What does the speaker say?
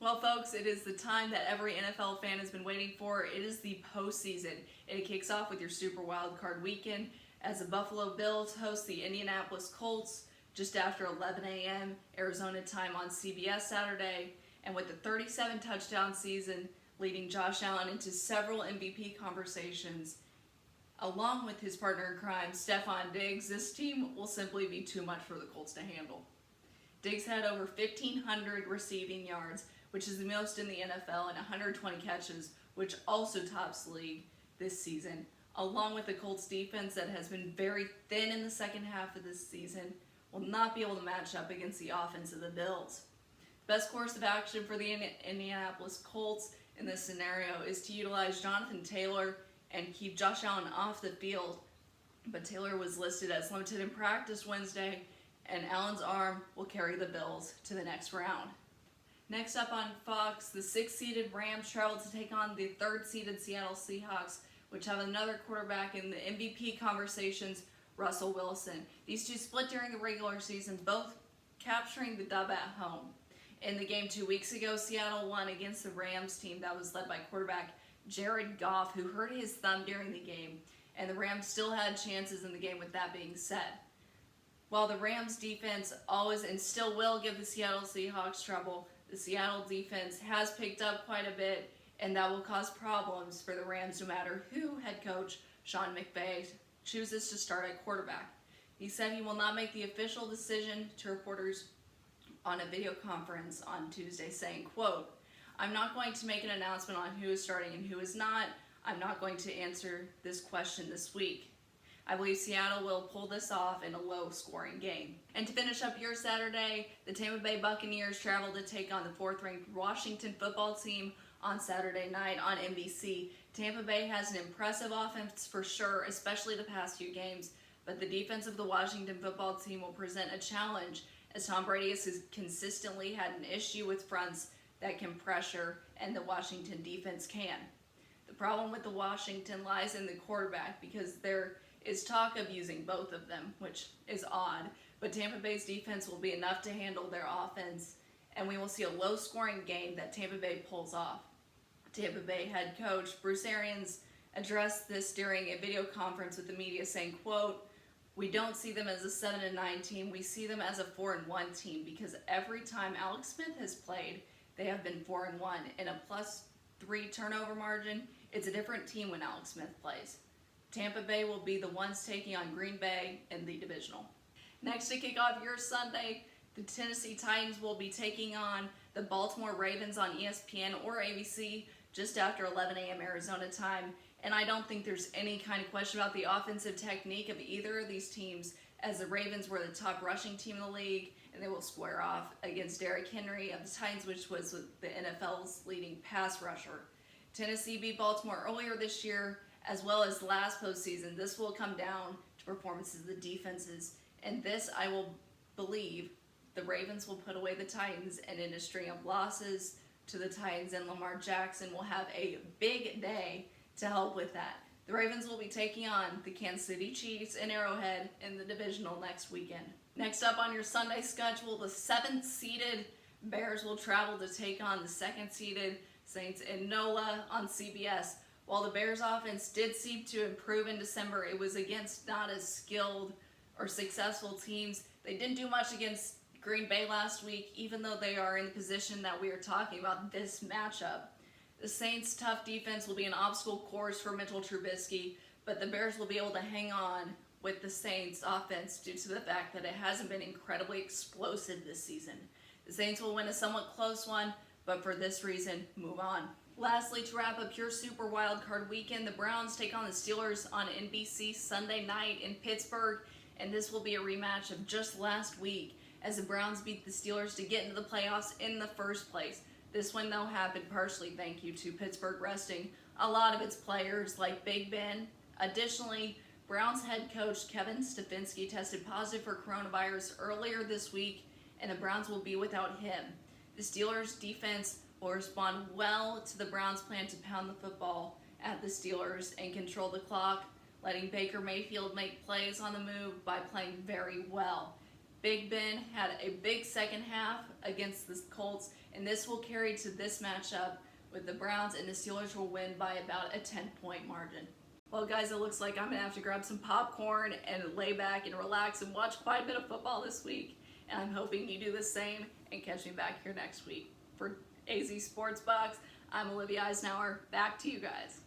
Well, folks, it is the time that every NFL fan has been waiting for. It is the postseason. It kicks off with your Super Wild Card weekend as the Buffalo Bills host the Indianapolis Colts just after 11 a.m. Arizona time on CBS Saturday. And with the 37 touchdown season leading Josh Allen into several MVP conversations, along with his partner in crime, Stephon Diggs, this team will simply be too much for the Colts to handle. Diggs had over 1,500 receiving yards, which is the most in the NFL, and 120 catches, which also tops the league this season, along with the Colts defense that has been very thin in the second half of this season, will not be able to match up against the offense of the Bills. Best course of action for the Indianapolis Colts in this scenario is to utilize Jonathan Taylor and keep Josh Allen off the field, but Taylor was listed as limited in practice Wednesday, and Allen's arm will carry the Bills to the next round. Next up on Fox, the 6th-seeded Rams travel to take on the 3rd-seeded Seattle Seahawks, which have another quarterback in the MVP conversations, Russell Wilson. These two split during the regular season, both capturing the dub at home. In the game 2 weeks ago, Seattle won against the Rams team that was led by quarterback Jared Goff, who hurt his thumb during the game, and the Rams still had chances in the game with that being said. While the Rams defense always and still will give the Seattle Seahawks trouble, the Seattle defense has picked up quite a bit, and that will cause problems for the Rams no matter who head coach Sean McVay chooses to start at quarterback. He said he will not make the official decision to reporters on a video conference on Tuesday, saying, quote, "I'm not going to make an announcement on who is starting and who is not. I'm not going to answer this question this week. I believe Seattle will pull this off in a low-scoring game." And to finish up your Saturday, the Tampa Bay Buccaneers travel to take on the 4th-ranked Washington football team on Saturday night on NBC. Tampa Bay has an impressive offense for sure, especially the past few games, but the defense of the Washington football team will present a challenge as Tom Brady has consistently had an issue with fronts that can pressure, and the Washington defense can. The problem with the Washington lies in the quarterback because there is talk of using both of them, which is odd, but Tampa Bay's defense will be enough to handle their offense, and we will see a low-scoring game that Tampa Bay pulls off. Tampa Bay head coach Bruce Arians addressed this during a video conference with the media, saying, quote, "We don't see them as a 7-9 team. We see them as a 4-1 team because every time Alex Smith has played, they have been 4-1 in a +3 turnover margin. It's a different team when Alex Smith plays." Tampa Bay will be the ones taking on Green Bay in the divisional. Next to kick off your Sunday, the Tennessee Titans will be taking on the Baltimore Ravens on ESPN or ABC just after 11 a.m. Arizona time. And I don't think there's any kind of question about the offensive technique of either of these teams, as the Ravens were the top rushing team in the league, and they will square off against Derrick Henry of the Titans, which was the NFL's leading pass rusher. Tennessee beat Baltimore earlier this year, as well as last postseason. This will come down to performances of the defenses, and this I will believe the Ravens will put away the Titans and in a string of losses to the Titans, and Lamar Jackson will have a big day to help with that. The Ravens will be taking on the Kansas City Chiefs in Arrowhead in the divisional next weekend. Next up on your Sunday schedule, the 7th-seeded Bears will travel to take on the 2nd-seeded Saints in NOLA on CBS. While the Bears' offense did seem to improve in December, it was against not as skilled or successful teams. They didn't do much against Green Bay last week, even though they are in the position that we are talking about this matchup. The Saints' tough defense will be an obstacle course for Mitchell Trubisky, but the Bears will be able to hang on with the Saints' offense due to the fact that it hasn't been incredibly explosive this season. The Saints will win a somewhat close one, but for this reason, move on. Lastly, to wrap up your Super Wild Card weekend, the Browns take on the Steelers on NBC Sunday night in Pittsburgh, and this will be a rematch of just last week as the Browns beat the Steelers to get into the playoffs in the first place. This win, though, happened partially thanks to Pittsburgh resting a lot of its players like Big Ben. Additionally, Browns head coach Kevin Stefanski tested positive for coronavirus earlier this week, and the Browns will be without him. The Steelers' defense will respond well to the Browns' plan to pound the football at the Steelers and control the clock, letting Baker Mayfield make plays on the move by playing very well. Big Ben had a big second half against the Colts, and this will carry to this matchup with the Browns, and the Steelers will win by about a 10-point margin. Well, guys, it looks like I'm going to have to grab some popcorn and lay back and relax and watch quite a bit of football this week. And I'm hoping you do the same and catch me back here next week. For AZ Sports Box, I'm Olivia Eisenhower. Back to you guys.